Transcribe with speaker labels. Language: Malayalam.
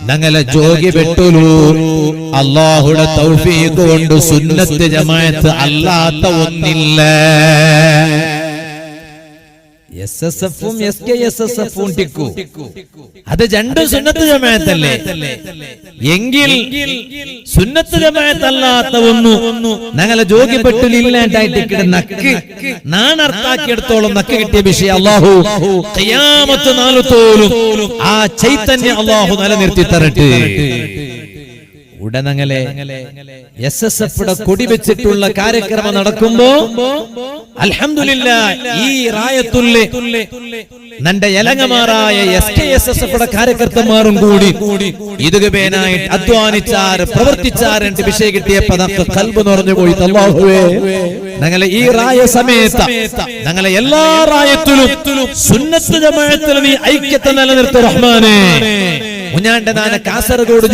Speaker 1: ഞങ്ങളെ ജോഗി പെട്ടുലു അല്ലാഹുടെ തൗഫീഖ് കൊണ്ട് സുന്നത്ത് ജമാഅത്ത് അല്ലാത്ത ഒന്നില്ല. എസ്എസ്എഫും എസ്കെഎസ്എസ്എഫും ടിക്കു അത് രണ്ടും സുന്നത്ത് ജമാഅത്തല്ലേ. എങ്കിൽ സുന്നത്ത് ജമാഅത്ത് അല്ലാത്ത ഒന്നു ഞങ്ങളെ ജോഗി പെട്ടുലില്ലാണ്ടായിട്ട് നക്ക് നാണർത്താക്കിയെടുത്തോളം നക്ക് കിട്ടിയ വിഷയം അല്ലാഹു ഖിയാമത്ത് നാളുത്തോലും ആ ചൈതന്യം അല്ലാഹു നിലനിർത്തി തരട്ടെ. ഉടനങ്ങളെ എസ്എസ്എഫുടെ കൊടി വെച്ചിട്ടുള്ള കാര്യക്രമം നടക്കുമ്പോ അൽഹംദുലില്ലാഹ് ഈ റായത്തുല്ലെ നന്റെ എലങ്ങമാറായ എസ്കെഎസ്എഫുടെ കാര്യകർത്തമാരും കൂടി ഇതുകേനായിട്ട് അധ്വാനിച്ചാർ പ്രവർത്തിച്ചാർ എന്റെ വിഷയം കിട്ടിയപ്പോ നമുക്ക് ഖൽബ് നിറഞ്ഞു പോയി. അല്ലാഹുവേ ഞങ്ങളെ ഈ റായ സമയത്ത് ഞങ്ങളെ എല്ലാ റായത്തിലും സുന്നത്ത് ജമാഅത്തിൽ നീ ഐക്യത്തെ നിലനിർത്തി റഹ്മാനേ. മുഞ്ഞാണ്ട നാന കാസർഗോഡ്